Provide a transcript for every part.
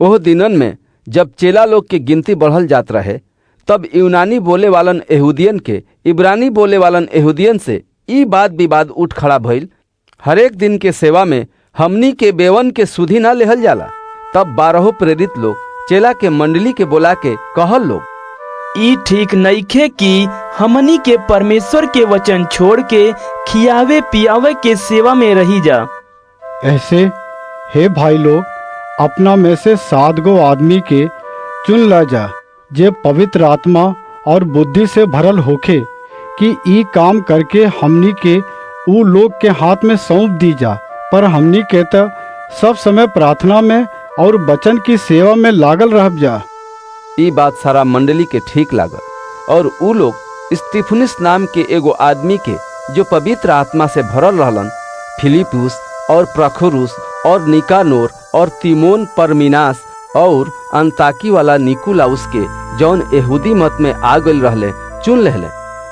ओह दिनन में जब चेला लोग के गिनती बढ़ल जात रहे, तब यूनानी बोले वालन यहूदियन के इब्रानी बोले वालन यहूदियन से ई बात विवाद उठ खड़ा भइल, हरेक दिन के सेवा में हमनी के बेवन के सुधि ना लेहल जाला। तब 12 प्रेरित लोग चेला के मंडली के बोला के कहल लोग, ई ठीक नइखे कि हमनी के परमेश्वर के वचन छोड़ के खियावे पियावे के सेवा में रही जा। ऐसे हे भाई लोग, अपना में से 7 गो आदमी के चुन ला जा, जे पवित्र आत्मा और बुद्धि से भरल होखे, कि ई काम करके हमनी के ऊ लोग के हाथ में सौंप दी जा। पर हमनी के तो सब समय प्रार्थना में और वचन की सेवा में लागल रह जा। ई बात सारा मंडली के ठीक लागल और ऊ लोग स्तिफनुस नाम के एगो आदमी के, जो पवित्र आत्मा से भरल रहलन, फिलिपुस और प्रखुरुस और निकानोर और तिमोन परमिनास और अंताकी वाला निकुलाउस के, जौन यहूदी मत में आ गइल रहले, चुन लेहले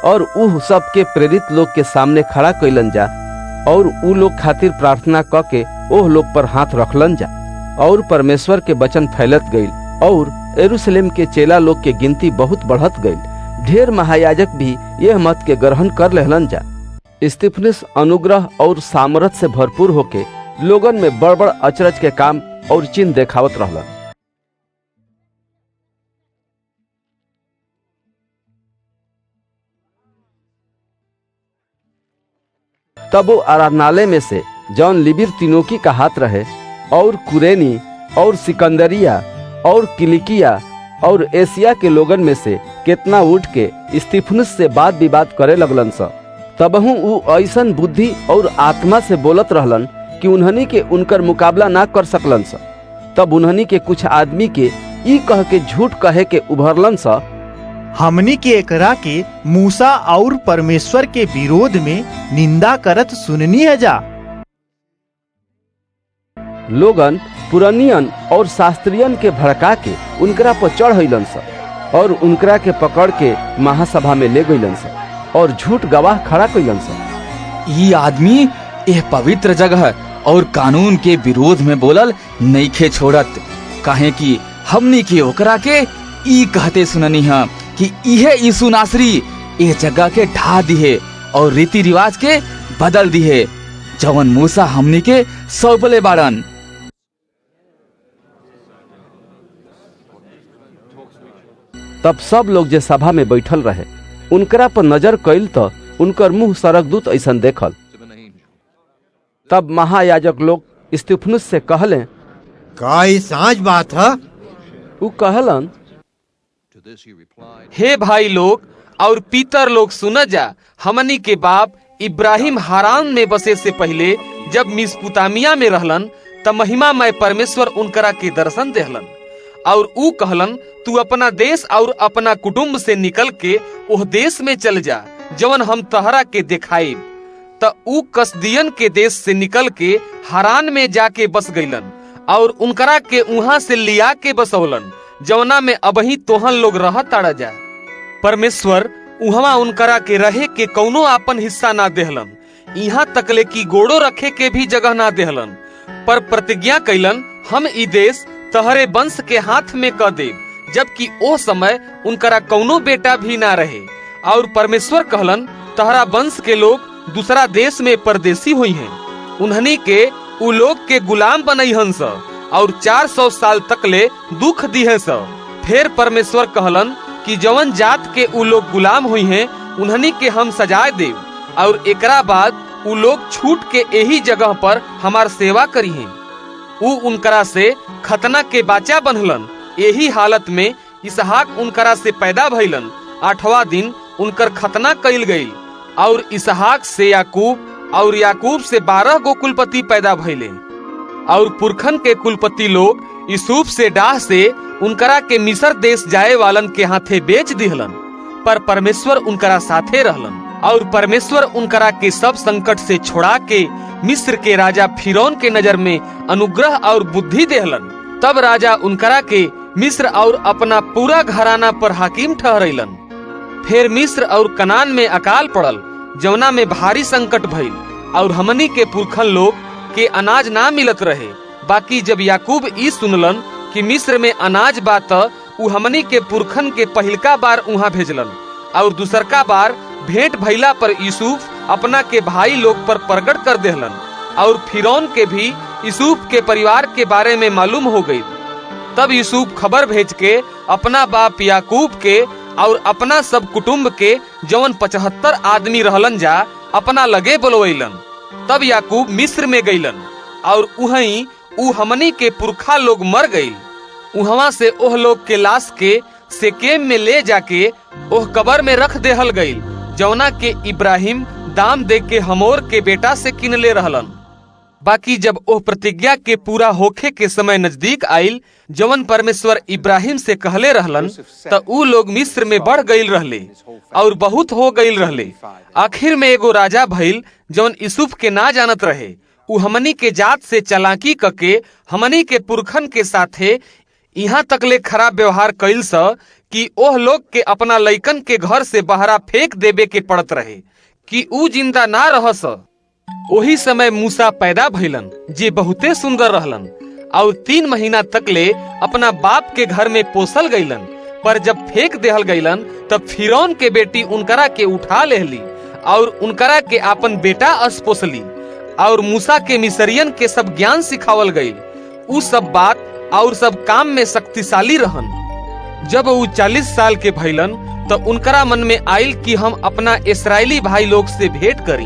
और ऊ सब के प्रेरित लोग के सामने खड़ा कइलन जा और ऊ लोग खातिर प्रार्थना क के ओह लोग पर हाथ रखलन जा। और परमेश्वर के वचन फैलत गइल और यरूशलेम के चेला लोग के गिनती बहुत बढ़त गइल। ढेर महायाजक भी यह मत के ग्रहण कर लेहलन जा। स्तिफनुस अनुग्रह और सामर्थ से भरपूर होके लोगन में बड़ बड़ अचरज के काम और चिन्ह देखावत रहलन। तब वो आराधनालय में से जौन लिबिर तिनोकी का हाथ रहे और कुरेनी और सिकंदरिया और किलिकिया और एशिया के लोगन में से कितना उठ के स्तिफनुस से बात विवाद करे लगलन सा। तबहू ऊ ऐसन बुद्धि और आत्मा से बोलत रहलन कि उन्हनी के उनकर मुकाबला ना कर सकलन सा। तब उन्हनी के कुछ आदमी के ई कह के झूठ कहे के उभरलन सा, हमनी के एकरा के मूसा और परमेश्वर के विरोध में निंदा करत सुननी है जा। लोगन पुरनियन और शास्त्रियन के भड़का के उनकरा पर चढ़लन सा और उनकरा के पकड़ के महासभा में ले गइलन सा और झूठ गवाह खड़ा कइलन सा। ये आदमी यह पवित्र जगह और कानून के विरोध में बोलल नइखे छोड़त, काहे कि हमनी के ओकरा के ई कहते सुननी है कि इहे यीशु नासरी ये जगह के ढा दिहे और रीति रिवाज के बदल दिहे, जवन मूसा हमनी के सौंपले बाड़न। तब सब लोग जे सभा में बैठल रहे उनकरा पर नजर कइल तो उनकर मुंह सरकदूत ऐसन देखल। तब महायाजक लोग स्तिफनुस से कहले, का ई साँच बात है? ऊ कहलन, हे भाई लोग और पीतर लोग, सुन जा। हमनी के बाप इब्राहिम हारान में बसे से पहले जब मिस्पुतामिया में रहलन, तब महिमामय परमेश्वर उनकरा के दर्शन देहलन और ऊ कहलन, तू अपना देश और अपना कुटुंब से निकल के ओह देश में चल जा जवन हम तहरा के दिखाइब। त ऊ कसदियन के देश से निकल के हारान में जाके बस गइलन और उनकरा के वहां से लिया के बसौलन, जवना में अबही तोहन लोग रह ताड़ा जा। परमेश्वर उहवा उनकरा के रहे के कौनो आपन हिस्सा ना देहलन, यहाँ तकले की गोड़ो रखे के भी जगह ना देहलन, पर प्रतिज्ञा कैलन, हम ई देश तहरे वंश के हाथ में क देब, जबकि ओ समय उनकरा कौनो बेटा भी ना रहे। और परमेश्वर कहलन, तहरा वंश के लोग दूसरा देश में परदेसी हुई हैं, उन्हनी के उ लोग के गुलाम बनई हंस और 400 साल तक ले दुख दिहे स। फिर परमेश्वर कहलन कि जवन जात के उ लोग गुलाम हुई हैं उन्हनी के हम सजाए देव और एकरा बाद उ लोग छूट के यही जगह पर हमार सेवा करी हैं। उ उनकरा से खतना के बाचा बनहलन। यही हालत में इसहाक उनकरा से पैदा भइलन। 8वां दिन उनकर खतना कइल गइल और इसहाक से याकूब और याकूब से 12 गो कुलपति पैदा भइले और पुरखन के कुलपति लोग यूसुफ से डाह से उनकरा के मिस्र देश जाए वालन के हाथे बेच दिहलन। पर परमेश्वर उनकरा साथे रहलन और परमेश्वर उनकरा के सब संकट से छोड़ा के मिस्र के राजा फिरौन के नजर में अनुग्रह और बुद्धि देहलन। तब राजा उनकरा के मिस्र और अपना पूरा घराना पर हाकिम ठहरैलन। फिर मिस्र और कनान में अकाल पड़ल, जवना में भारी संकट भइल और हमनी के पुरखन लोग के अनाज ना मिलत रहे। बाकी जब याकूब ई सुनलन कि मिस्र में अनाज बा त उ हमनी के पुरखन के पहिलका बार उहाँ भेजलन, और दूसरका बार भेंट भइला पर यूसुफ अपना के भाई लोग पर प्रकट कर देहलन, और फिरौन के भी यूसुफ के परिवार के बारे में मालूम हो गई। तब यूसुफ खबर भेज के अपना बाप याकूब के और अपना सब कुटुंब के जवन 75 आदमी रहलन जा अपना लगे बुलवैलन। तब याकूब मिस्र में गईलन, और उहई उ हमनी के पुरखा लोग मर गई। उहवा से ओह लोग के लाश के सेकेम में ले जाके ओह कबर में रख देहल गई, जवना के इब्राहिम दाम दे के हमोर के बेटा से किनले रहलन। बाकी जब ओह प्रतिज्ञा के पूरा होखे के समय नजदीक आइल, जवन परमेश्वर इब्राहिम से कहले रहलन, त उ लोग मिस्र में बढ़ गईल रहले और बहुत हो गईल रहले। आखिर में एगो राजा भइल जवन यूसुफ के ना जानत रहे। उ हमनी के जात से चालाकी करके हमनी के पुरखन के साथे यहाँ तकले खराब व्यवहार कइल स कि ओह लोग के अपना लइकन के घर से बहरा फेंक देवे के पड़त रहे कि उ जिंदा ना रह स। ओही समय मूसा पैदा भइलन, जे बहुते सुंदर रहलन, और 3 महीना तकले अपना बाप के घर में पोसल गईलन। पर जब फेंक देहल गईलन तब फिरौन के बेटी उनकरा के उठा लेहली और उनकरा के अपन बेटा अस पोसली, और मूसा के मिस्रियन के सब ज्ञान सिखावल गई। उ सब बात और सब काम में शक्तिशाली रहन। जब उ 40 साल के भइलन तो उनकरा मन में आइल कि हम अपना इस्राएली भाई लोग से भेंट करी,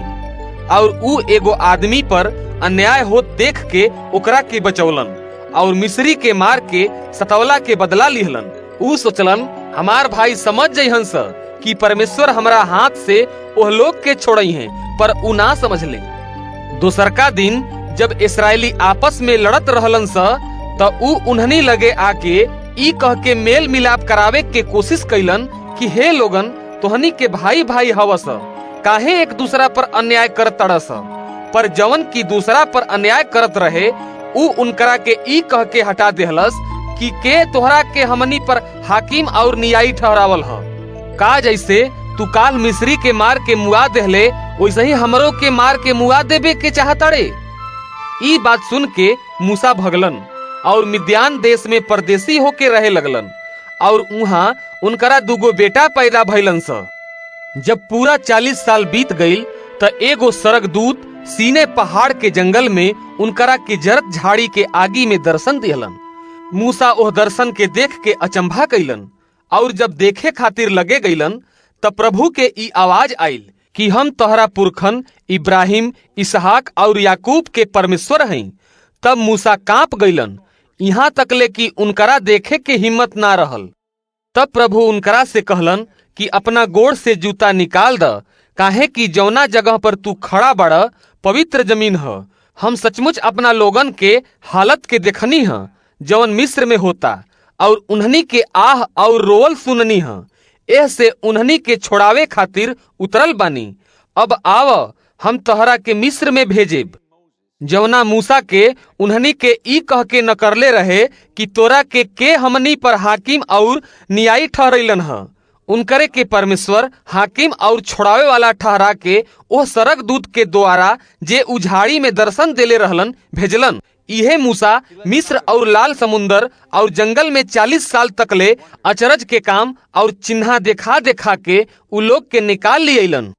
और उ एगो आदमी पर अन्याय होत देख के ओकरा के बचौलन और मिस्री के मार के सतवला के बदला लिहलन। उ सोचलन हमार भाई समझ जइहन स कि परमेश्वर हमरा हाथ से ओह लोग के छोड़ई हैं, पर उ ना समझ ले। दोसरका दिन जब इस्राएली आपस में लड़त रहलन स त उ उन्हनी लगे आके ई कह के मेल मिलाप करावे के कोशिश कैलन कि हे लोगन, तोहनी के भाई भाई हवस, काहे एक दूसरा पर अन्याय करत तड़स। पर जवन की दूसरा पर अन्याय करत रहे उ उनकरा के ई कह के हटा देहलस कि के तोहरा के हमनी पर हाकिम और न्यायी ठहरावल ह। का जैसे तू काल मिस्री के मार के मुआ देहले, वैसे ही हमरो के मार के मुआ देवे के चाहताड़े। ई बात सुन के मूसा भगलन और मिद्यान देश में परदेसी होके रहे लगलन, और उहाँ उनकरा 2 बेटा पैदा भइलन स। जब पूरा 40 साल बीत गईल त एगो सरगदूत सीने पहाड़ के जंगल में उनकरा के जरत झाड़ी के आगी में दर्शन दिहलन। मूसा ओह दर्शन के देख के अचंभा कैलन, और जब देखे खातिर लगे गईलन त प्रभु के ई आवाज आइल कि हम तोहरा पुरखन इब्राहिम, इसहाक और याकूब के परमेश्वर हई। तब मूसा कांप गईलन, यहाँ तकले कि उनकरा देखे के हिम्मत ना रहल। तब प्रभु उनकरा से कहलन कि अपना गोड़ से जूता निकाल द, काहे कि जौना जगह पर तू खड़ा बड़ पवित्र जमीन ह। हम सचमुच अपना लोगन के हालत के देखनी ह जवन मिस्र में होता, और उन्हनी के आह और रोवल सुननी ह। एह से उन्हनी के छोड़ावे खातिर उतरल बानी। अब आव, हम तोहरा के मिस्र में भेजेब। जवना मूसा के उन्हनी के ई कह के नकरले रहे कि तोरा के हमनी पर हाकिम और न्यायी ठहरैलन ह, उनकरे के परमेश्वर हाकिम और छोड़ावे वाला ठहरा के ओह सरक दूत के द्वारा जे उझाड़ी में दर्शन देले रहलन भेजलन। इहे मूसा मिस्र और लाल समुंदर और जंगल में 40 साल तकले अचरज के काम और चिन्हा देखा देखा के उ लोग के निकाल लियलन।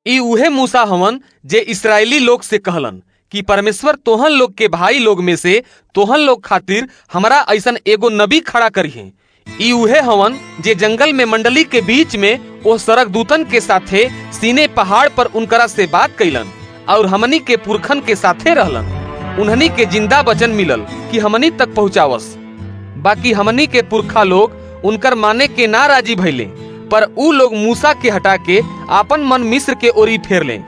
ई उहे मूसा हवन जे इस्राएली लोग से कहलन कि परमेश्वर तोहन लोग के भाई लोग में से तोहन लोग खातिर हमरा ऐसन एगो नबी खड़ा करिहे। ई उहे हवन जे जंगल में मंडली के बीच में ओ सरक दूतन के साथे सीने पहाड़ पर उनकरा से बात कैलन और हमनी के पुरखन के साथे रहलन। उन्हनी के जिंदा वचन मिलल कि हमनी तक पहुँचावस। बाकी हमनी के पुरखा लोग उनकर माने के ना राजी भइले, पर उ लोग मूसा के हटा के आपन मन मिस्र के ओरी फेर ले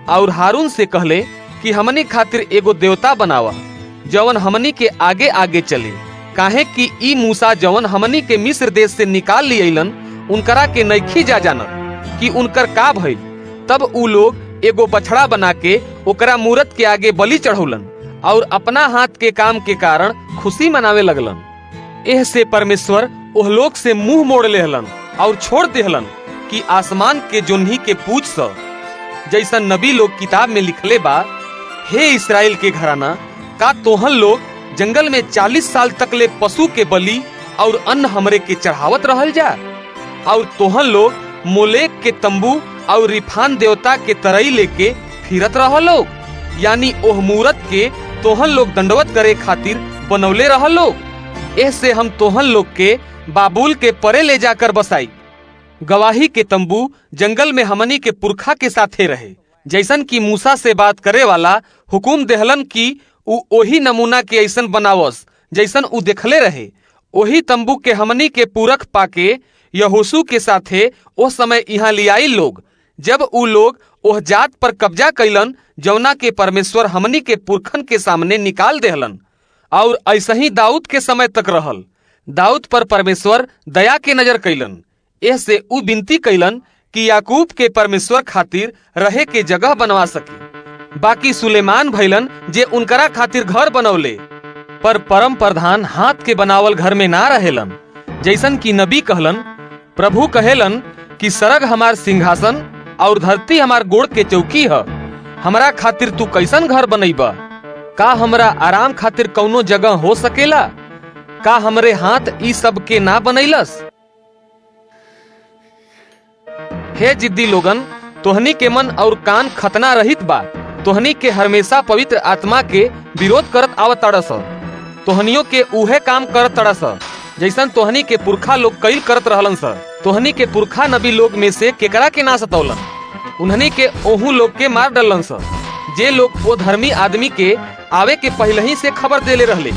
और हारून से कहले कि हमनी खातिर एगो देवता बनावा जवन हमनी के आगे आगे चले, काहे कि ई मूसा जवन हमनी के मिस्र देश से निकाल लियलन उनकरा के नइखी जा जानत कि उनकर का भइल। तब उ लोग एगो बछड़ा बना के ओकरा मूरत के आगे बलि चढ़ौलन और अपना हाथ के काम के कारण खुशी मनावे लगलन। एह से परमेश्वर ओह लोग से मुंह मोड़ लेहलन और छोड़ देहलन कि आसमान के जोन्ही के पूछ स। जैसा नबी लोग किताब में लिखले बा, हे इस्राएल के घराना, का तोहन लोग जंगल में 40 साल तक ले पशु के बलि और अन्न हमरे के चढ़ावत रहल जा। और तोहन लोग मोलेक के तंबू और रिफान देवता के तरई लेके फिरत रह लोग, यानी ओह मूरत के तोहन लोग दंडवत करे खातिर बनौले रह लोग। ऐसे हम तोहन लोग के बाबुल के परे ले जाकर बसाई। गवाही के तंबू जंगल में हमनी के पुरखा के साथे रहे, जैसन की मूसा से बात करे वाला हुकुम देहलन की उ ओही नमूना के ऐसन बनावस जैसन उ देखले रहे। ओही तंबू के हमनी के पुरख पाके यहोशू के साथे ओ समय यहाँ लियाई लोग, जब उ लोग ओह जात पर कब्जा कैलन जौना के परमेश्वर हमनी के पुरखन के सामने निकाल देहलन। और ऐसा ही दाऊद के समय तक रहल। दाऊद पर परमेश्वर दया के नजर कैलन, ऐसे उ विनती कैलन कि याकूब के परमेश्वर खातिर रहे के जगह बनवा सके। बाकी सुलेमान भैलन जे उनकरा खातिर घर बनौले, पर परम प्रधान हाथ के बनावल घर में ना रहेलन। जैसन की नबी कहलन, प्रभु कहेलन कि सरग हमार सिंहासन और धरती हमार गोड़ के चौकी है। हमरा खातिर तू कैसन घर बनैबा? का हमरा आराम खातिर कौनो जगह हो सकेला? का हमरे हाथ ई सब के ना बनैलस? हे जिद्दी लोगन, तोहनी के मन और कान खतना रहित बा। तोहनी के हमेशा पवित्र आत्मा के विरोध करत आवत तड़स। तोहनियों के उहे काम करत तड़स जैसन तोहनी के पुरखा लोग कईल करत रहलन स। तोहनी के पुरखा नबी लोग में से केकरा के ना सतौलन? उन्हनी के ओहू लोग के मार डलन स, जे लोग वो धर्मी आदमी के आवे के पहले ही से खबर देले रहले,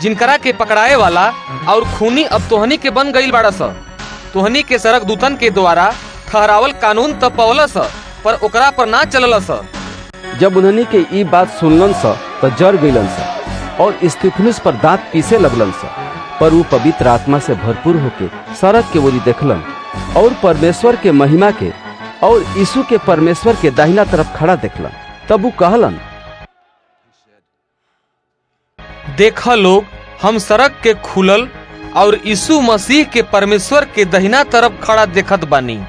जिनकरा के पकड़ाए वाला और खूनी अब तोहनी के बन गईल बाड़ा स। तोहनी के सरक दूतन के द्वारा ठहरावल कानून त पवलस, पर ओकरा पर ना चललस। जब उन्हनी के ई बात सुनलन स तो जर गईलन स और स्तिफनुस पर दांत पीसे लगलन स। पर वो पवित्र आत्मा से भरपूर होके सड़क के ओरी देखलन और परमेश्वर के महिमा के और यीशु के परमेश्वर के दाहिना तरफ खड़ा देखलन। तब वो कहलन, देखा लोग, हम सड़क के खुलल और यीशु मसीह के परमेश्वर के दाहिना तरफ खड़ा देखत बानी।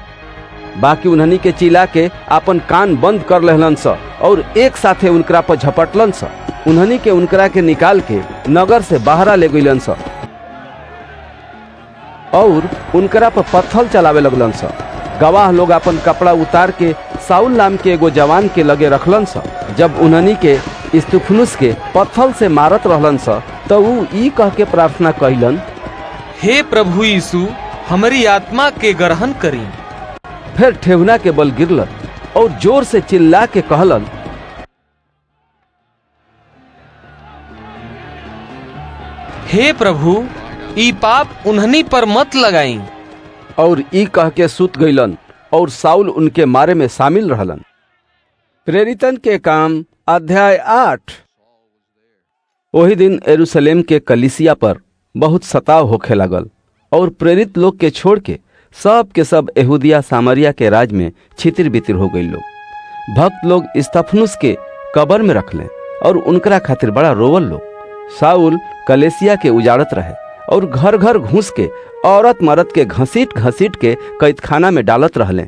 बाकी उन्हनी के चिल्ला के अपन कान बंद कर लेहलन स और एक साथे उनकरा पर झपटलन स। उन्हनी के उनकरा के निकाल के नगर से बाहरा ले गईलन स और उनकरा पर पत्थर चलावे लगलन स। गवाह लोग अपन कपड़ा उतार के साउल नाम के एगो जवान के लगे रखलन स। जब उन्हनी के स्तिफनुस के पत्थर से मारत रहलन स तो ऊ ई कह के प्रार्थना कइलन, हे प्रभु यीशु, हमारी आत्मा के ग्रहण करी। फिर ठेहुना के बल गिरलन और जोर से चिल्ला के कहलन, हे प्रभु, ई पाप उन्हनी पर मत लगाई। और ई कह के सुत गईलन और साउल उनके मारे में शामिल रहलन। प्रेरितन के काम अध्याय 8। वही दिन यरूशलेम के कलीसिया पर बहुत सताव होखे लगल और प्रेरित लोग के छोड़ के सब यहूदिया सामरिया के राज में छितिर बितिर हो गई लोग। भक्त लोग स्तिफनुस के कब्र में रख लें और उनकरा खातिर बड़ा रोवल लोग। साउल कलीसिया के उजाड़त रहे और घर घर घुस के औरत मर्द के घसीट घसीट के कैदखाना में डालत रहले।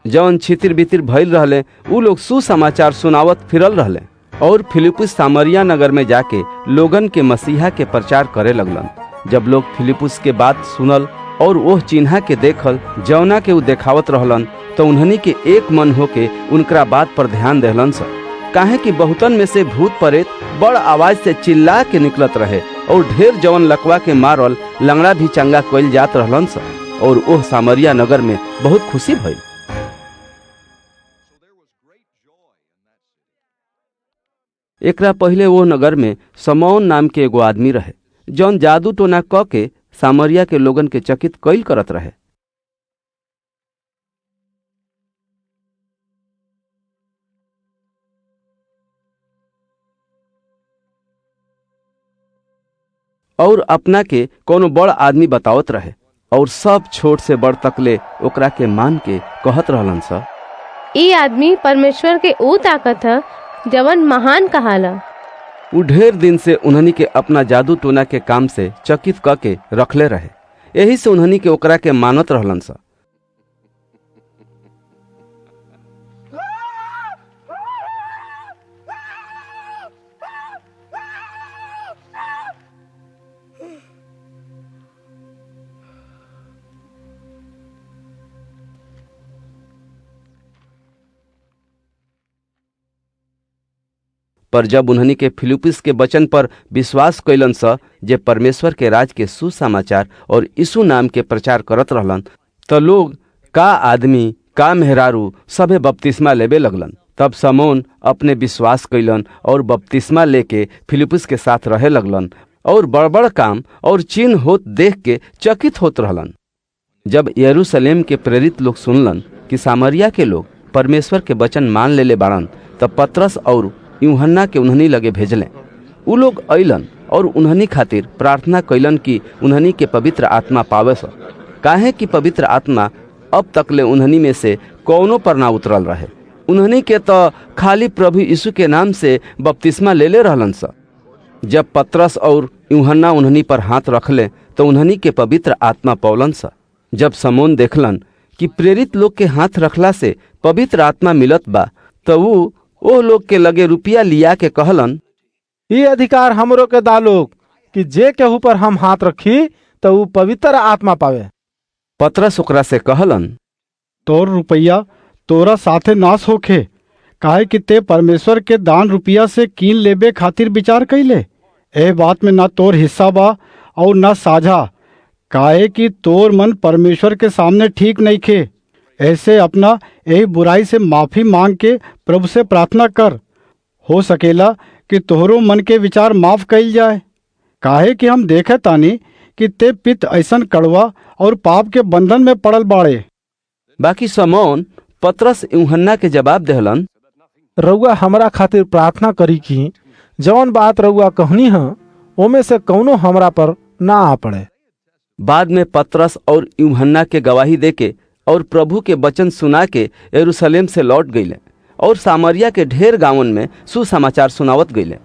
जौन छितिर बितिर भइल रहले उ लोग सुसमाचार सुनावत फिरल रहले और फिलिपुस सामरिया नगर में जाके लोगन के मसीहा के प्रचार करे लगलन। जब लोग फिलिपुस के बात सुनल और वह चिन्हा के देखल जौना के उ देखावत रहलन तो उन्हनी के एक मन होके उनकरा बात पर ध्यान देहलन स। काहे कि बहुतन में से भूत प्रेत बड़ आवाज से चिल्ला के निकलत रहे और ढेर जवन लकवा के मारल लंगड़ा भी चंगा कइल जात रहलन स और ओह सामरिया नगर में बहुत खुशी भइल। एकरा पहले वो नगर में समौन नाम के एगो आदमी रहे जौन जादू टोना क के सामरिया के लोगन के चकित कइल करत रहे। और अपना के कोनो बड़ आदमी बतावत रहे और सब छोट से बड़ तकले ओकरा के मान के कहत रहलन सा, ई आदमी परमेश्वर के ऊ ताकत है जवन महान कहाला। उ ढेर दिन से उन्हनी के अपना जादू टोना के काम से चकित क के रखले रहे, यही से उन्हनी के ओकरा के मानत रहलन सा। पर जब उन्हनी के फिलिप्पुस के वचन पर विश्वास कैलन स जे परमेश्वर के राज के सुसमाचार और यीशु नाम के प्रचार करत रहलन, त लोग का आदमी का मेहरारू सभे बपतिस्मा लेबे लगलन। तब समौन अपने विश्वास कैलन और बपतिस्मा लेके फिलिप्पुस के साथ रहे लगलन और बड़ काम और चिन्ह होत देख के चकित होत रहलन। जब यरूशलेम के प्रेरित लोग सुनलन कि सामरिया के लोग परमेश्वर के वचन मान लेले बाड़न, तब पतरस और यूहन्ना के उन्हनी लगे भेजलें। उ लोग अइलन और उन्हनी खातिर प्रार्थना कैलन कि उन्हनी के पवित्र आत्मा पावे स, काहे कि पवित्र आत्मा अब तकले उन्हनी में से कौनो पर ना उतरल रहे। उन्हनी के तो खाली प्रभु यीशु के नाम से बपतिस्मा ले रहलन स। जब पतरस और यूहन्ना उन्हनी पर हाथ रखले तो उन्हनी के पवित्र आत्मा पौलन स। जब समौन देखलन कि प्रेरित लोग के हाथ रखला से पवित्र आत्मा मिलत बा, तो वो लोग के लगे रुपया लिया के कहलन, ये अधिकार हमरो के दालोग कि जे केहू पर हम हाथ रखी तो वो पवित्र आत्मा पावे। पतरस ओकरा से कहलन, तोर रुपया तोरा साथे नाश होखे, काहे कि ते परमेश्वर के दान रुपया से कीन लेबे खातिर विचार कैले। ए बात में ना तोर हिस्सा बा और ना साझा, काहे कि तोर मन परमेश्वर के सामने ठीक नहीं खे। ऐसे अपना यही बुराई से माफी मांग के प्रभु से प्रार्थना कर, हो सकेला कि तोहरो मन के विचार माफ कइल जाए। काहे कि हम देखे तानी कि ते पित्त ऐसन कड़वा और पाप के बंधन में पड़ल बाड़े। बाकी समौन पतरस यूहन्ना के जवाब देहलन, रउआ हमरा खातिर प्रार्थना करी कि जौन बात रउआ कहनी है ओमे से कौनो हमरा पर ना आ पड़े। बाद में पतरस और यूहन्ना के गवाही देके और प्रभु के वचन सुना के यरूशलेम से लौट गईले और सामरिया के ढेर गांवन में सुसमाचार सुनावत गईले।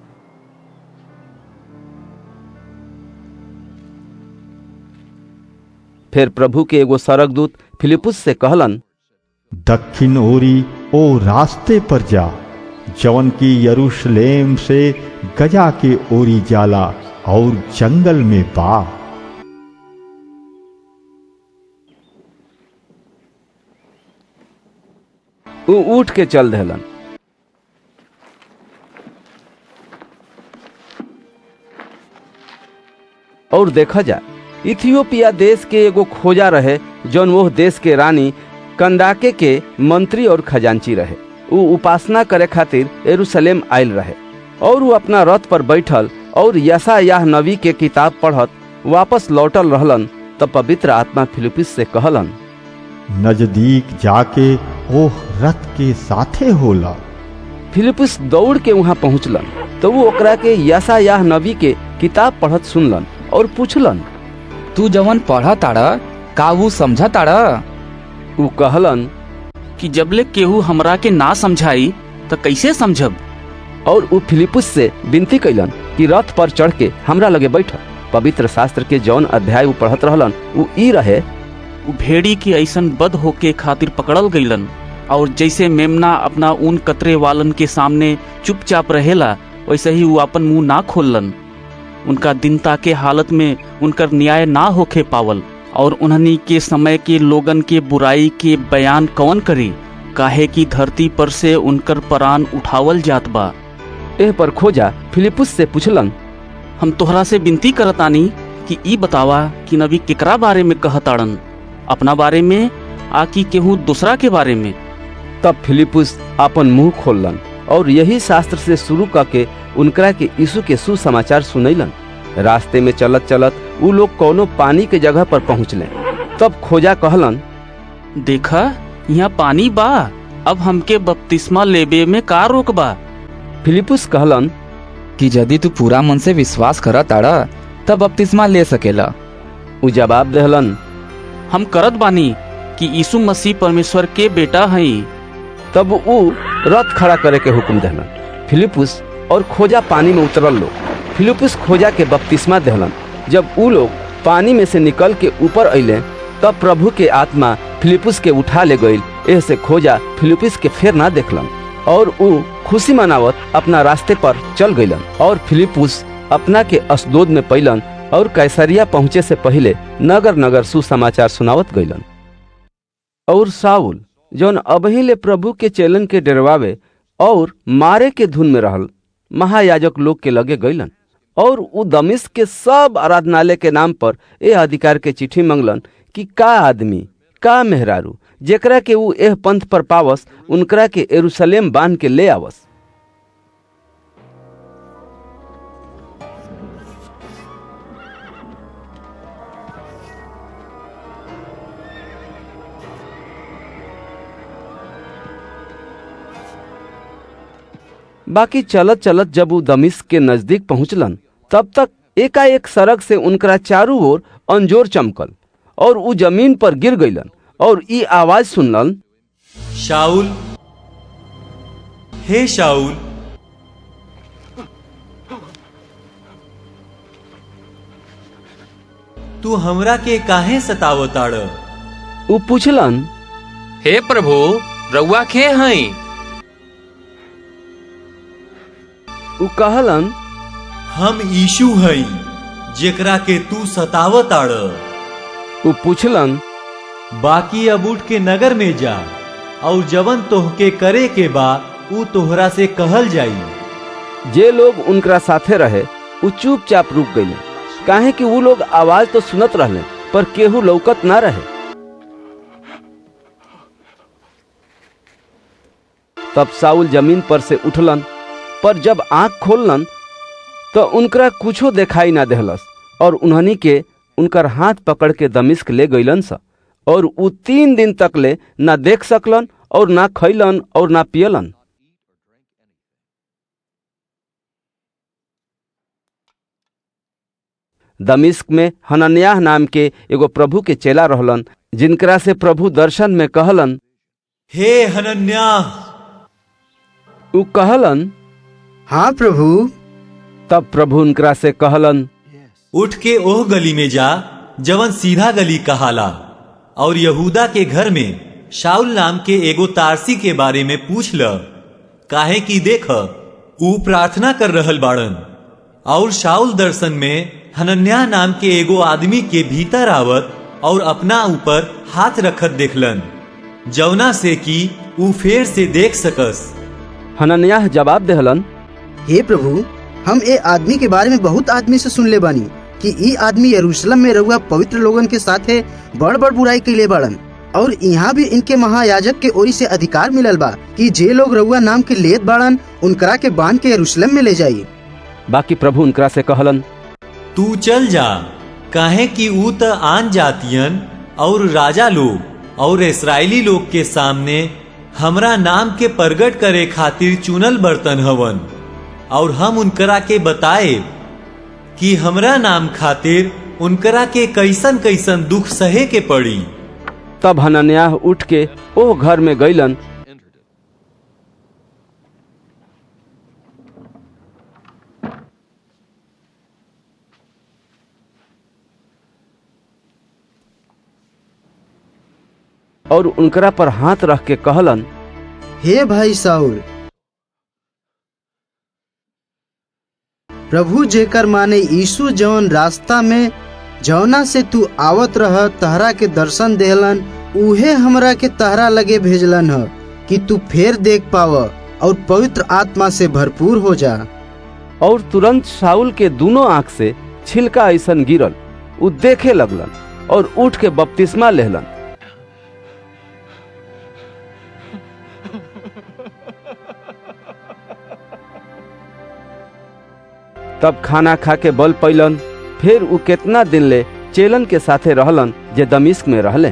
फिर प्रभु के एगो सरकदूत फिलिप्पुस से कहलन, दक्षिण ओरी ओ रास्ते पर जा जवन की यरूशलेम से गजा के ओरी जाला और जंगल में बा। उ उठ के चल देहलन। और देखा जा इथियोपिया देश के एगो खोजा रहे जौन वो देश के रानी कंदाके के मंत्री और खजांची रहे। उ उपासना करे खातिर यरूशलेम आयल रहे और वो अपना रथ पर बैठल और यशायाह नबी के किताब पढ़त वापस लौटल रहलन। तब पवित्र आत्मा फिलिप्पुस से कहलन, नजदीक जाके ओह रथ के साथे होला। फिलिप्पुस दौड़ के वहां पहुंचलन तो वो ओकरा के यशायाह नबी के किताब पढ़त सुनलन और पूछलन, तू जवन पढ़ा ताड़ा का वो समझा ताड़ा? उ कहलन कि जबले केहू हमरा के ना समझाई तो कैसे समझब। और उ फिलिप्पुस से विनती कैलन कि रथ पर चढ़ के हमरा लगे बैठ। पवित्र शास्त्र के जौन अध्याय उ पढ़त रहलन उ ई रहे, उ भेड़ी की ऐसन बद होके खातिर पकड़ल गईलन और जैसे मेमना अपना ऊन कतरे वालन के सामने चुपचाप रहेला वैसे ही वो अपन मुंह ना खोलन। उनका दीनता के हालत में उनकर न्याय ना होके पावल और उन्हनी के समय के लोगन के बुराई के बयान कौन करी, काहे कि धरती पर से उनकर प्राण उठावल जात बा। एह पर खोजा फिलिप्पुस से पूछलन, हम तोहरा से विनती करतानी कि ई बतावा कि नबी केकरा बारे में कहताड़न, अपना बारे में आ कि केहू दूसरा के बारे में। तब फिलिप्पुस अपन मुंह खोलन और यही शास्त्र से शुरू करके उनकरा के यीशु के सुसमाचार सुनैलन। रास्ते में चलत चलत उ लोग कोनो पानी के जगह पर पहुँचले। तब खोजा कहलन, देखा यहाँ पानी बा, अब हमके बपतिस्मा लेबे में का रोक बा। फिलिप्पुस कहलन कि यदि तू पूरा मन से विश्वास करा ताड़ा तब बपतिस्मा ले सकेला। उ जवाब देहलन, हम करत बानी कि यीशु मसीह परमेश्वर के बेटा हई। तब उ रथ खड़ा करे के हुक्म देहलन। फिलिप्पुस और खोजा पानी में उतरल लोग। फिलिप्पुस खोजा के बपतिस्मा देहलन। जब उ लोग पानी में से निकल के ऊपर अइले तब प्रभु के आत्मा फिलिप्पुस के उठा ले गईल। एह से खोजा फिलिप्पुस के फेर ना देखलन और उ खुशी मनावत अपना रास्ते पर चल गईलन। और फिलिप्पुस अपना के अस्दोद में पैलन और कैसरिया पहुँचे से पहले नगर नगर सुसमाचार सुनावत गईलन। और साउल जौन अबहिले प्रभु के चेलन के डरवावे और मारे के धुन में रहल, महायाजक लोग के लगे गईलन और उ दमिश्क के सब आराधनालय के नाम पर ए अधिकार के चिट्ठी मंगलन कि का आदमी का मेहरारू जेकरा के उ एह पंथ पर पावस उनकरा के यरूशलेम बांध के ले आवस। बाकी चलत चलत जब वो दमिश्क के नजदीक पहुंचलन तब तक एकाएक सड़क से उनकरा चारों ओर अंजोर चमकल और उ जमीन पर गिर गईलन और ई आवाज सुनलन, शाऊल, हे शाऊल, तू हमरा के काहे सतावताड़? उ पूछलन, हे प्रभु रउआ के हई? उ कहलन, हम यीशु हई जेकरा के तू सतावताड़। उ पूछलन, बाकी अब उठ के नगर में जा और जवन तोहके करे के बा उ तोहरा से कहल जाई। जे लोग उनकरा साथे रहे उ चुपचाप रुक गईले, काहे कि वो लोग आवाज तो सुनत रहले पर केहू लौकत ना रहे। तब साउल जमीन पर से उठलन, पर जब आंख खोलन तो उनकरा कुछो दिखाई ना देहलस और उन्हनी के उनकर हाथ पकड़ के दमिश्क ले गईलन सा और उ 3 दिन तक ले ना देख सकलन और ना खैलन और ना पियलन। दमिश्क में हनन्याह नाम के एगो प्रभु के चेला रहलन, जिनकरा से प्रभु दर्शन में कहलन, हे हनन्याह। उ कहलन, हाँ प्रभु। तब प्रभु उनकरा से कहलन, उठ के ओह गली में जा जवन सीधा गली कहाला और यहूदा के घर में शाऊल नाम के एगो तारसी के बारे में पूछ ल, काहे कि देख ऊ प्रार्थना कर रहल बाड़न। और शाऊल दर्शन में हनन्याह नाम के एगो आदमी के भीतर आवत और अपना ऊपर हाथ रखत देखलन, जौना से कि ऊ फेर से देख सकस। हनन्याह जवाब देहलन, हे प्रभु, हम ए आदमी के बारे में बहुत आदमी से सुन ले बानी कि ई आदमी यरूशलेम में रहुआ पवित्र लोगन के साथे बड़ बड़ बुराई कैले बाड़न और यहाँ भी इनके महायाजक के ओरी से अधिकार मिलल बा कि जे लोग रहुआ नाम के लेत बाड़न उनकरा के बांध के यरूशलेम में ले जाई। बाकी प्रभु उनकरा से कहलन, तू चल जा, काहे कि ऊ त आन जातियन और राजा लोग और इस्राएली लोग के सामने हमरा नाम के प्रगट करे खातिर चुनल बर्तन हवन और हम उनकरा के बताए कि हमरा नाम खातिर उनकरा के कैसन कैसन दुख सहे के पड़ी। तब हनन्याह उठ के ओह घर में गईलन और उनकरा पर हाथ रख के कहलन, हे भाई साउल, प्रभु जेकर माने यीशु जौन रास्ता में जौना से तू आवत रह तहरा के दर्शन देहलन, उहे हमरा के तहरा लगे भेजलन ह कि तू फेर देख पाव और पवित्र आत्मा से भरपूर हो जा। और तुरंत शाऊल के दोनों आंख से छिलका ऐसन गिरल, उ देखे लगलन और उठ के बपतिस्मा लेहलन। तब खाना खा के बल पैलन। फिर उ कितना दिन ले चेलन के साथे रहलन जे दमिश्क में रहले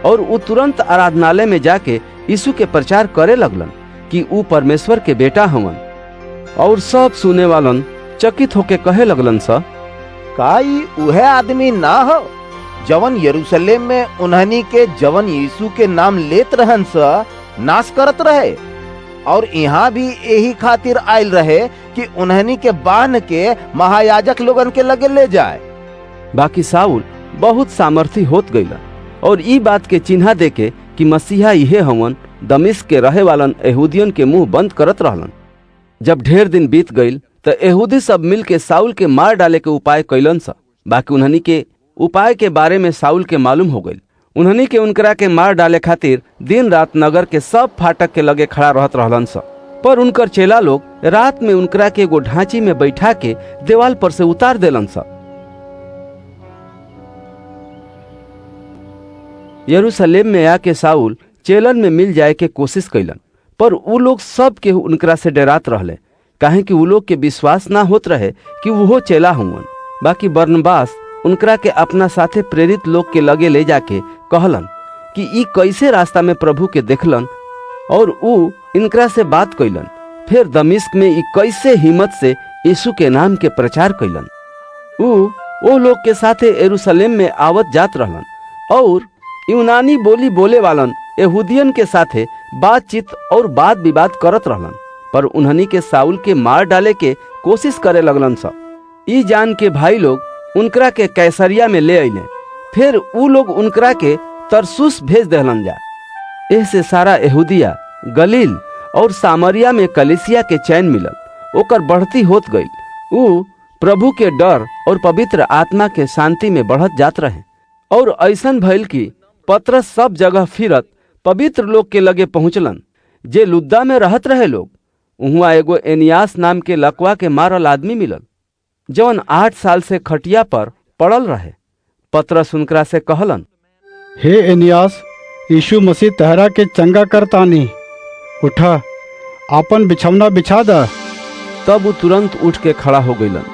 और उ तुरंत आराधनालय में जाके यीशु के प्रचार करे लगलन कि उ परमेश्वर के बेटा हवन। और सब सुने वालन चकित होके कहे लगलन, सा का ई उहे आदमी ना हो जवन यरूशलेम में उन्हनी के जवन यीशु के नाम लेत रहन सा नाश करत रहे और यहाँ भी यही खातिर आयल रहे कि उन्हनी के बांध के महायाजक लोगन के लगे ले जाए। बाकी साउल बहुत सामर्थी होत गईला और ई बात के चिन्हा देके कि मसीहा इहे हवन दमिश्क के रहे वालन यहूदियन के मुंह बंद करत रहलन। जब ढेर दिन बीत गईल तो यहूदी सब मिल के साउल के मार डाले के उपाय कैलन सा। बाकी उन्हनी के उपाय के बारे में साउल के मालूम हो गईल। उन्हनी के उनकरा के मार डाले खातिर दिन रात नगर के सब फाटक के लगे खड़ा रहत रहलन सा। पर उनकर चेला लोग रात में उनकरा के एगो ढांची में बैठा के देवाल पर से उतार देलन सा। यरूशलेम में आके साउल चेलन में मिल जाए के कोशिश कैलन, पर उ लोग सब के उनकरा से डरात रहले, काहे कि उ लोग के विश्वास ना होत रहे कि वो चेला हुवन। बाकी बरनबास उनकरा के अपना साथे प्रेरित लोग के लगे ले जाके कहलन कि ई कैसे रास्ता में प्रभु के देखलन और उ इनकरा से बात कैलन। फिर दमिश्क में ई कैसे हिम्मत से यीशु के नाम के प्रचार कैलन। वो लोग के साथे यरूशलेम में आवत जात रहलन और यूनानी बोली बोले वालन यहूदियन के साथे बातचीत और वाद विवाद करत रहलन, पर उन्हनी के साउल के मार डाले के कोशिश करे लगलन सा। ई जान के भाई लोग उनकरा के कैसरिया में ले अइले। फिर उ लोग उनकरा के तरसुस भेज देहलन जा। ऐसे सारा यहूदिया, गलील और सामरिया में कलीसिया के चैन मिलल, ओकर बढ़ती होत गई। उ प्रभु के डर और पवित्र आत्मा के शांति में बढ़त जात रहे। और ऐसन भइल कि पतरस सब जगह फिरत पवित्र लोग के लगे पहुंचलन जे लुद्दा में रहत रहे लोग। उहुआ एगो एनियास नाम के लकवा के मारल आदमी मिलल, जवन 8 साल से खटिया पर पड़ल रहे। पतरस उनकरा से कहलन, हे एनियास, यीशु मसीह तहरा के चंगा करतानी, उठा आपन बिछौना बिछा दा। तब वो तुरंत उठ के खड़ा हो गईलन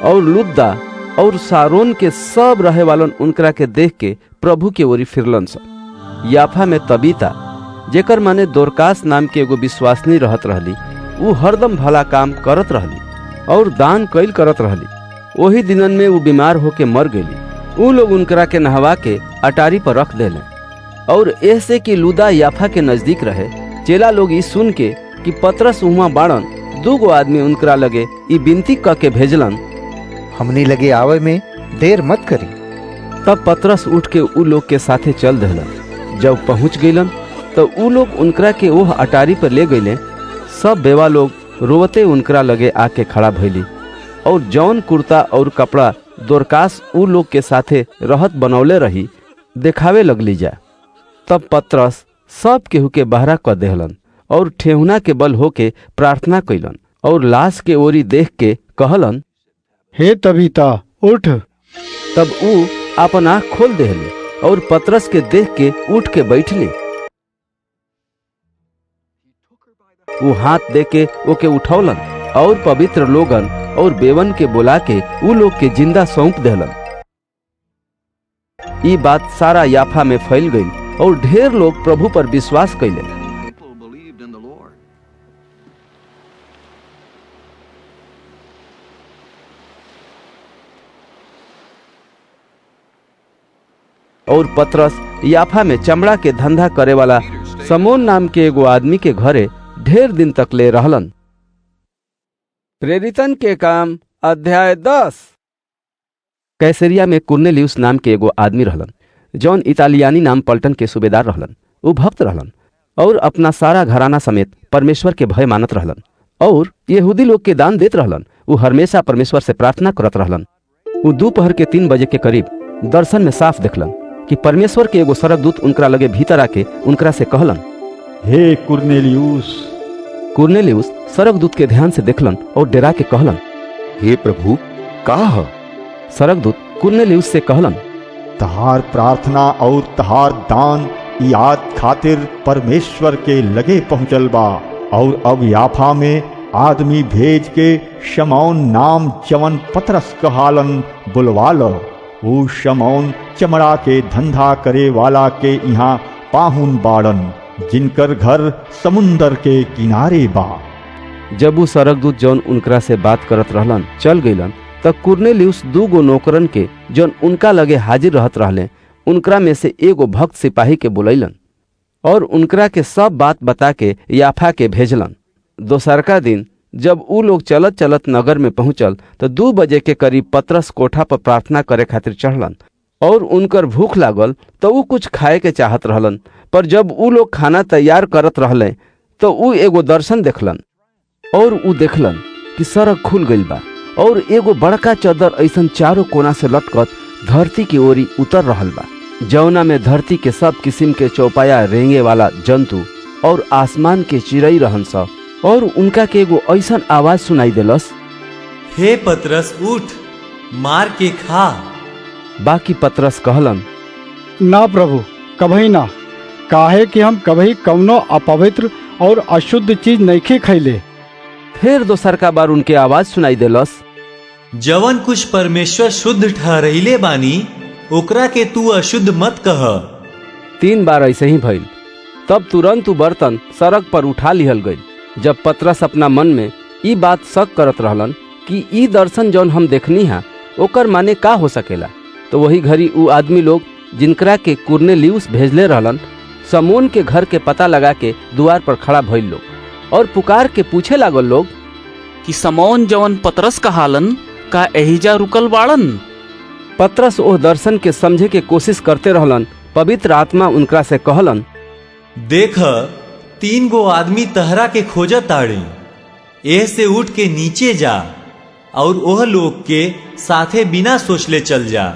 और लुद्दा और सारोन के सब रहे वालन उनकरा के देख के प्रभु के ओरी फिरलन सा। याफा में तबीता, जेकर माने दोरकास नाम के एगो विश्वासनी रहत रहली, वो हरदम भला काम करत रहली और दान कैल करत रहली। वही दिनन में वो बीमार होके मर गईली। वो लोग उनकरा के नहवा के अटारी पर रख देले। और ऐसे कि लुदा याफा के नजदीक रहे, चेला लोग ई सुन के कि पतरस उहाँ बाड़न, 2 आदमी उनकरा लगे ई विनती क के भेजलन, हमनी लगे आवे में देर मत करी। तब पतरस उठ के उ लोग के साथे चल दहलन। जब पहुंच गईलन तो उ लोग उनकरा के ओह अटारी पर ले गईले। सब बेवा लोग रोवते उनकरा लगे आके खड़ा भइली और जौन कुर्ता और कपड़ा दोरकास उ लोग के साथे रहत बनौले रही देखावे लगली जा। तब पतरस सब केहू के बहरा क देहलन और ठेहुना के बल होके प्रार्थना कैलन और लाश के ओरी देख के कहलन, हे तबीता उठ। तब उ अपन आँख खोल देहली और पतरस के देख के उठ के बैठली। वो हाथ दे के ओके उठौलन और पवित्र लोगन और बेवन के बुला के उ लोग के जिंदा सौंप देहलन। ई बात सारा याफा में फैल गई और ढेर लोग प्रभु पर विश्वास कैले। और पतरस याफा में चमड़ा के धंधा करे वाला समोन नाम के एगो आदमी के घरे ढेर दिन तक ले रहलन। प्रेरितन के काम अध्याय 10। कैसरिया में कुर्नेलियुस नाम के एगो आदमी रहलन, जौन इतालियानी नाम पलटन के सूबेदार रहलन। वो भक्त रहलन और अपना सारा घराना समेत परमेश्वर के भय मानत रहलन और यहूदी लोग के दान देत रहलन। वो हमेशा परमेश्वर से प्रार्थना करत रहलन। वो दोपहर के 3 बजे के करीब दर्शन में साफ देखलन कि परमेश्वर के एगो स्वर्गदूत उनकरा लगे भीतर आके उनकरा से कहलन, हे कुर्नेलियुस। कुर्नेलियुस स्वर्गदूत के ध्यान से देखलन और डरा के कहलन, हे प्रभु, का ह? स्वर्गदूत कुर्नेलियुस से कहलन, तहार प्रार्थना और तहार दान याद खातिर परमेश्वर के लगे पहुंचल बा और अब याफा में आदमी भेज के शमौन नाम जवन पतरस कहालन बुलवा लो। वो शमौन चमड़ा के धंधा करे वाला के यहाँ पाहुन बाड़न, जिनकर घर समुंदर के किनारे बा। जब वो स्वर्गदूत जौन उनकरा से बात करत रहलन चल गईलन, तब कुर्नेलियुस 2 नौकरन के जौन उनका लगे हाजिर रहत रहले, उनकरा में से एगो भक्त सिपाही के बुलैलन और उनकरा के सब बात बता के याफा के भेजलन। दोसरका दिन जब उ लोग चलत चलत नगर में पहुंचल तो 2 बजे के करीब पतरस कोठा पर प्रार्थना करे खातिर चढ़लन और उनकर भूख लागल तो उ कुछ खाए के चाहत रहलन। पर जब उ लोग खाना तैयार करत रहले तो उ एगो दर्शन देखलन और उ देखलन कि सड़क खुल गईल बा और एगो बड़का चदर ऐसन चारों कोना से लटकत धरती की ओरी उतर रहल बा, जौना में धरती के सब किस्म के चौपाया रेंगे वाला जंतु और आसमान के चिड़ई रहन सब और उनका के एगो ऐसन आवाज सुनाई देलस, हे पतरस उठ, मार के खा। बाकी पतरस कहलन, ना प्रभु, कभी ना, काहे कि हम कभी कवनो अपवित्र और अशुद्ध चीज नहीं खैले। फिर दोसर का बार उनके आवाज सुनाई देलस, जवन कुछ परमेश्वर शुद्ध ठहरैले बानी ओकरा के तू अशुद्ध मत कह। 3 बार ऐसे ही भइल। तब तुरंत उ बर्तन सड़क पर उठा लिहल गई। जब पतरस अपना मन में ई बात शक करत रहलन कि ई दर्शन जौन हम देखनी है ओकर माने का हो सकेला, तो वही घड़ी उ आदमी लोग जिनकरा के कुरनेलियुस भेजले रहलन समोन के घर के पता लगा के द्वार पर खड़ा भइल लोग और पुकार के पूछे लागल लोग कि समौन जवन पतरस कहालन का एहिजा रुकल बाड़न। पतरस ओह दर्शन के समझे के कोशिश करते रहलन। पवित्र आत्मा उनकरा से कहलन, देख 3 गो आदमी तहरा के खोजत ताड़े, एह से उठ के नीचे जा और ओह लोग के साथे बिना सोचले चल जा,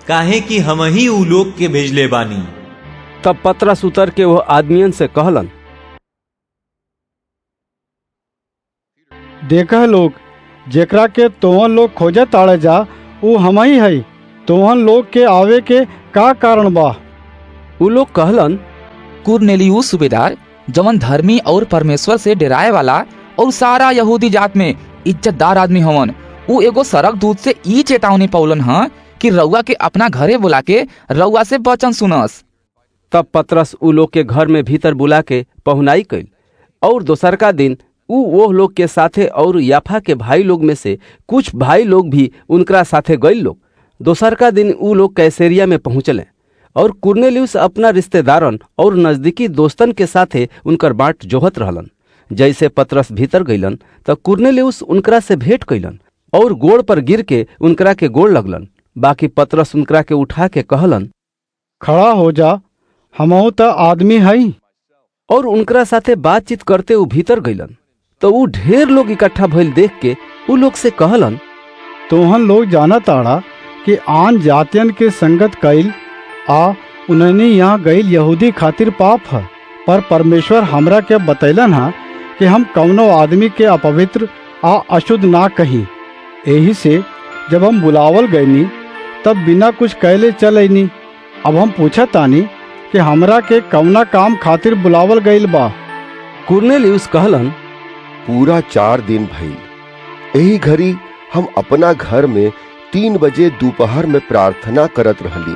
काहे कि हम ही उ लोग के भेजले बानी। तब पतरस उतर के वह आदमियन से कहलन, देखा लोग, जेकरा के तोहन लोग खोजे ताड़े जा उ हम ही है। तोहन लोग के आवे के का कारण बा? उ लोग कहलन, कुरनेलियुस सूबेदार जवन धर्मी और परमेश्वर से डराए वाला और सारा यहूदी जात में इज्जतदार आदमी हवन, उ एगो सड़क दूत से ई चेतावनी पौलन ह कि रउआ के अपना घरे बुला के रउआ से वचन सुनस। तब पतरस उ लोग के घर में भीतर बुला के पहुनाई कइल और दोसरका दिन उ वो लोग के साथे और याफा के भाई लोग में से कुछ भाई लोग भी उनकरा साथे गइल लोग। दोसरका दिन उ लोग कैसरिया में पहुँचले और कुरनेलियुस अपना रिश्तेदारन और नजदीकी दोस्तन के साथे उनकर बाट जोहत रहलन। जैसे पतरस भीतर गइलन त कुरनेलियुस उनकरा से भेंट कइलन और गोड़ पर गिर के उनकरा के गोड़ लगलन। बाकी पतरस उनकरा के उठा के कहलन, खड़ा हो जा, हमहू त आदमी हई। और उनकरा साथे बातचीत करते उ भीतर गइलन। तो उ ढेर लोग इकट्ठा भइल देख के उ लोग से कहलन, तोहन लोग जाना ताड़ा कि आन जातियन के संगत कइल आ उन्हें यहाँ गइल यहूदी खातिर पाप है, पर परमेश्वर हमरा के बतैलन है कि हम कौनो आदमी के अपवित्र आ अशुद्ध ना कहीं। यही से जब हम बुलावल गईनी तब बिना कुछ कहले चल अईनी। अब हम पूछा तानी कि हमरा के कौना काम खातिर बुलावल गईल बा? कुरनेलियुस कहलन, पूरा 4 दिन भइल, यही घड़ी हम अपना घर में 3 बजे दोपहर में प्रार्थना करत रहली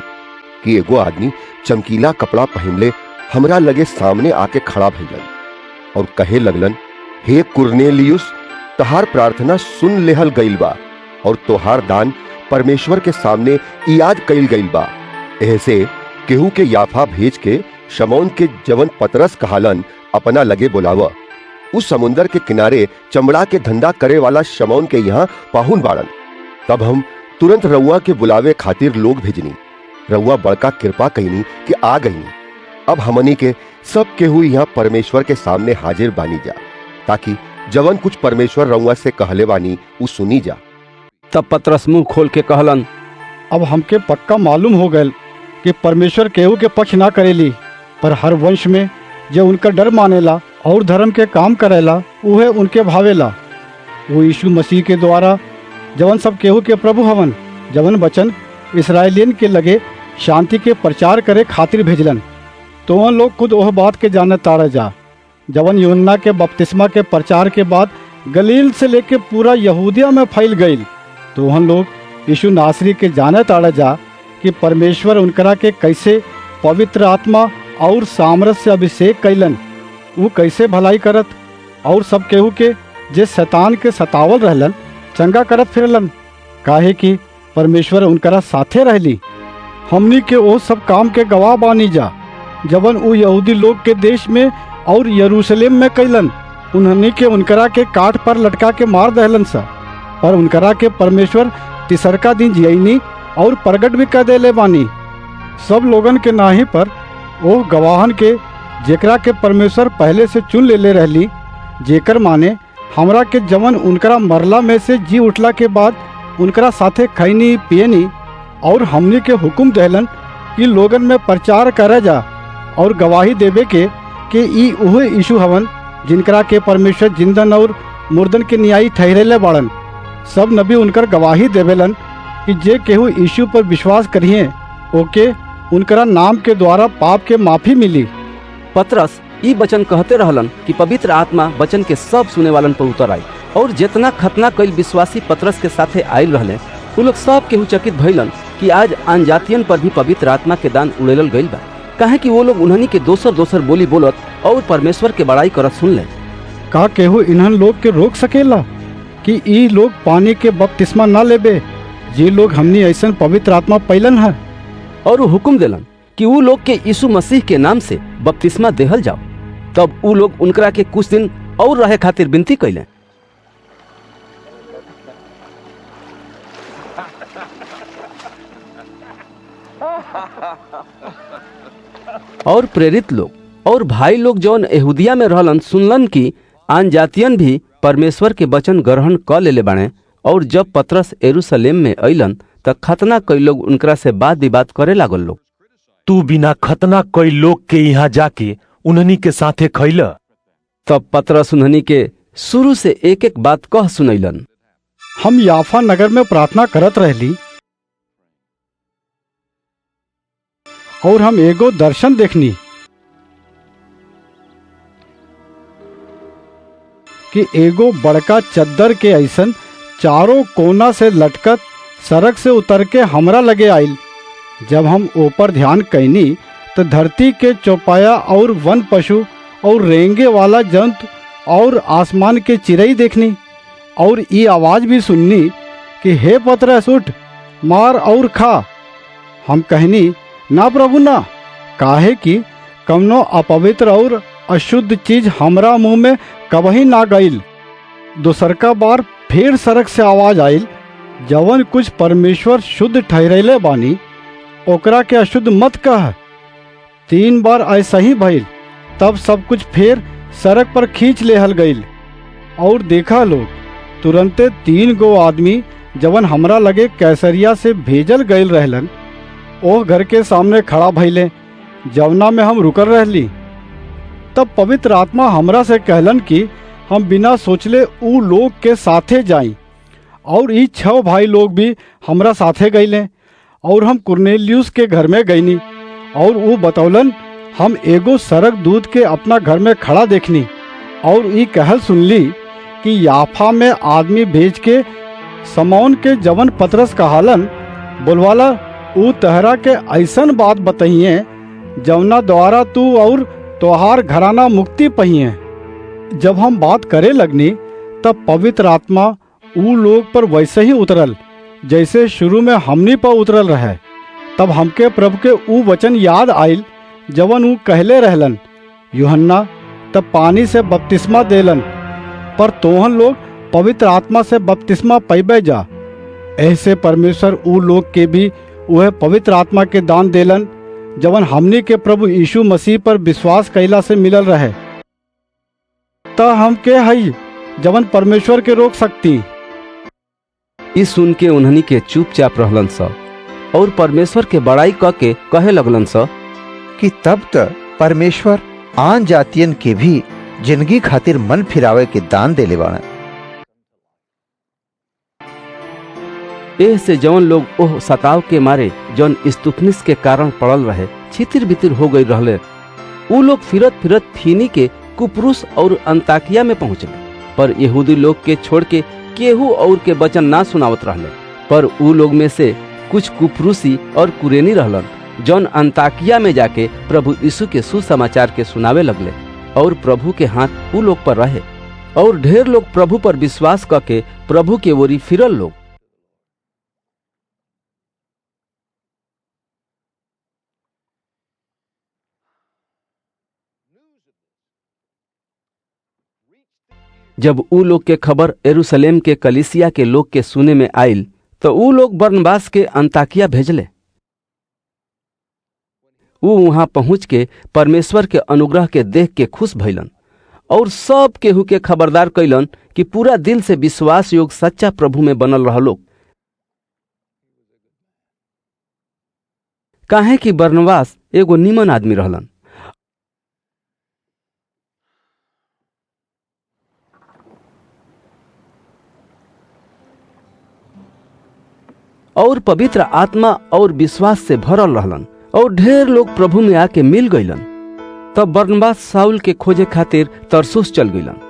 कि एगो आदमी चमकीला कपड़ा पहनले हमरा लगे सामने आके खड़ा भइलन और कहे लगलन, हे कुरनेलियुस, तहार प्रार्थना सुन लेहल गईल बा और तोहार दान परमेश्वर के सामने याद कईल गईल बा। ऐसे केहू के याफा भेज के शमौन के जवन पतरस कहालन अपना लगे बुलावा। उस समुंदर के किनारे चमड़ा के धंधा करे वाला शमौन के यहाँ पाहुन बाड़न। तब हम तुरंत रउआ के बुलावे खातिर लोग भेजनी। रउआ बड़का कृपा कईनी कि आ गईनी। अब हमनी के सब केहू यहाँ परमेश्वर के सामने हाजिर बानी जा, ताकि जवन कुछ परमेश्वर रउआ से कहले बानी उ सुनी जा। तब पतरस मुंह खोल के कहलन, अब हमके पक्का मालूम हो गयल कि परमेश्वर केहू के पक्ष ना करेली, पर हर वंश में जो उनका डर मानेला और धर्म के काम करेला उहे उनके भावेला। वो यीशु मसीह के द्वारा जवन सब केहू के प्रभु हवन, जवन वचन इसराइलियन के लगे शांति के प्रचार करे खातिर भेजलन। तो उन लोग खुद वह बात के जाने तारा जा जवन यूहन्ना के बपतिस्मा के प्रचार के बाद गलील से लेके पूरा यहूदिया में फैल गई। तो हम लोग यीशु नासरी के जाने ताड़ा जा कि परमेश्वर उनकरा के कैसे पवित्र आत्मा और सामर्थ से अभिषेक कैलन, वो कैसे भलाई करत और सब केहू के जे शैतान के सतावल रहलन चंगा करत फिरलन, काहे कि परमेश्वर उनकरा साथे रहली। हमनी के वो सब काम के गवाह बानी जा जवन वो यहूदी लोग के देश में और यरूशलेम में कैलन। उन्हनी के उनकरा के काट पर लटका के मार दहलन सा, पर उनकरा के परमेश्वर तिसरका दिन जियनी और प्रगट भी कर देले बानी। सब लोगन के नाही पर वो गवाहन के जेकरा के परमेश्वर पहले से चुन ले रहली, जेकर माने हमरा के जवन उनकरा मरला में से जी उठला के बाद उनकरा साथे खैनी पियनी और हमनी के हुक्म दहलन कि लोगन में प्रचार करे जा और गवाही देवे के कि ई उहे यीशु हवन जिनकरा के परमेश्वर जिंदन और मुर्दन के न्यायी ठहरेले बाड़न। सब नबी उनकर गवाही देवेलन कि जे केहू यीशु पर विश्वास करिए ओके उनकरा नाम के द्वारा पाप के माफी मिली। पतरस ई वचन कहते रहलन कि पवित्र आत्मा वचन के सब सुने वालन पर उतर आई, और जितना खतना कईल विश्वासी पतरस के साथे आयल रहले उ लोग सब केहू चकित भइलन कि आज अनजातियन पर भी पवित्र आत्मा के दान उड़ेलल गईल बा, काहे कि वो लोग उन्हनी के दोसर दोसर बोली बोलत और परमेश्वर के बड़ाई करत सुन ले। का केहू इन्हन लोग के रोक सकेला कि ई लोग पानी के बपतिस्मा ना लेबे जे लोग हमनी ऐसन पवित्र आत्मा पैलन है? और वो हुक्म देलन कि उ लोग के यीशु मसीह के नाम से बपतिस्मा देहल जाओ। तब उ लोग उनकरा के कुछ दिन और रहे खातिर विनती कैले। और प्रेरित लोग और भाई लोग जौन यहूदिया में रहलन सुनलन कि आन जातियन भी परमेश्वर के वचन ग्रहण क लेले बाणे। और जब पतरस यरूशलेम में अइलन त खतना कई लोग उनकरा से बात विवाद करे लागल लोग। तू बिना खतना कई लोग के यहाँ जाके उन्हनी के साथे खैल। तब पतरस उन्हनी के शुरू से एक एक बात कह सुनैलन। हम याफा नगर में प्रार्थना करत रहली और हम एगो दर्शन देखनी कि एगो बड़का चद्दर के ऐसन चारों कोना से लटकत सड़क से उतर के हमरा लगे आइल। जब हम ऊपर ध्यान कैनी तो धरती के चौपाया और वन पशु और रेंगे वाला जंतु और आसमान के चिड़ई देखनी और ये आवाज भी सुननी कि हे पतरस उठ, मार और खा। हम कहनी ना प्रभु ना, काहे कि कवनो अपवित्र और अशुद्ध चीज हमरा मुंह में कबही ना गईल। दूसरका बार फिर सड़क से आवाज आइल, जवन कुछ परमेश्वर शुद्ध ठहरेले बानी ओकरा के अशुद्ध मत कह। 3 बार ऐसा ही भइल। तब सब कुछ फिर सड़क पर खींच लेहल गईल और देखा लोग तुरंते 3 गो आदमी जवन हमरा लगे कैसरिया से भेजल गईल रहलन ओह घर के सामने खड़ा भइले जवना में हम रुकल रहली। तब पवित्र आत्मा हमरा से कहलन कि हम बिना सोचले ऊ लोग के साथे जाई। और ई 6 भाई लोग भी हमरा साथे गईले और हम कुरनेलियुस के घर में गईनी और वो बतौलन हम एगो सरक दूत के अपना घर में खड़ा देखनी और ई कहल सुनली कि याफा में आदमी भेज के समौन के जवन पतरस कहालन बोलवाला ऊ तहरा के ऐसन बात बताइए जवना द्वारा तू और तोहार घराना मुक्ति पहिए। जब हम बात करे लगनी तब पवित्र आत्मा ऊ लोग पर वैसे ही उतरल जैसे शुरू में हमनी पर उतरल रहे। तब हमके प्रभु के ऊ वचन याद आइल जवन ऊ कहले रहलन, यूहन्ना तब पानी से बपतिस्मा देलन पर तोहन लोग पवित्र आत्मा से बपतिस्मा पैबे जा। ऐसे परमेश्वर ऊ लोग के भी वह पवित्र आत्मा के दान देलन जवन हमनी के प्रभु यीशु मसीह पर विश्वास कैला से मिलल रहे। त हम के हई जवन परमेश्वर के रोक सकती। इस सुन के उन्हनी के चुपचाप रहलन स और परमेश्वर के बड़ाई क के कहे लगलन स कि तब तक परमेश्वर आन जातियन के भी जिंदगी खातिर मन फिरावे के दान देले बाड़न। एह से जवन लोग ओह सताव के मारे जौन स्तुफनिस के कारण पड़ल रहे छितिर बितिर हो गई रहले, ऊ लोग फिरत फिरत फीनी के कुप्रुस और अंताकिया में पहुंचले। पर यहूदी लोग के छोड़ के केहू और के वचन ना सुनावत रहले। पर ऊ लोग में से कुछ कुप्रुसी और कुरेनी रहलन जौन अंताकिया में जाके प्रभु यीशु के सुसमाचार के सुनावे लगले और प्रभु के हाथ ऊ लोग पर रहे और ढेर लोग प्रभु पर विश्वास करके प्रभु के ओरी फिरल लोग। जब ऊ लोग के खबर यरूशलेम के कलीसिया के लोग के सुने में आइल तो ऊ लोग बरनबास के अंताकिया भेजले। ऊ वहां पहुंच के परमेश्वर के अनुग्रह के देख के खुश भइलन और सब केहू के खबरदार कैलन कि पूरा दिल से विश्वास योग सच्चा प्रभु में बनल रहलो। काहे कि बरनबास एगो निमन आदमी रहलन और पवित्र आत्मा और विश्वास से भरल रहलन और ढेर लोग प्रभु में आके मिल गईलन। तब बरनबास साउल के खोजे खातिर तरसुस चल गईलन।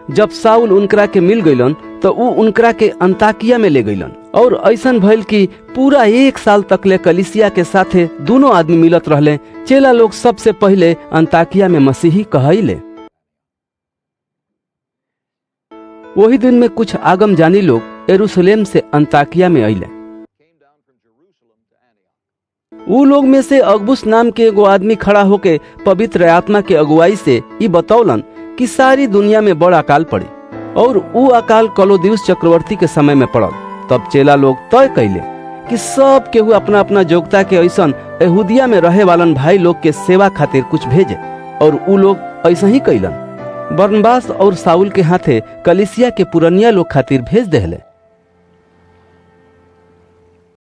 जब साउल उनकरा के मिल गईलन तो ऊ उनकरा के अंताकिया में ले गईलन और ऐसन भइल कि पूरा 1 साल तक ले कलिसिया के साथे दोनों आदमी मिलत रहले। चेला लोग सबसे पहले अंताकिया में मसीही कहले। वही दिन में कुछ आगम जानी लोग यरूशलेम से अंताकिया में अइले। ऊ लोग में से अगबुस नाम के एगो आदमी खड़ा होके पवित्र आत्मा के अगुवाई से ई बतौलन कि सारी दुनिया में बड़ा अकाल पड़े और ऊ अकाल क्लौदियुस चक्रवर्ती के समय में पड़ल। तब चेला लोग तय कैले कि सब केहू अपना अपना योग्यता के ऐसन यहूदिया में रहे वालन भाई लोग के सेवा खातिर कुछ भेजे और ऊ लोग ऐसा ही कैलन। बरनबास और साउल के हाथे कलिसिया के पुरनिया लोग खातिर भेज देहले।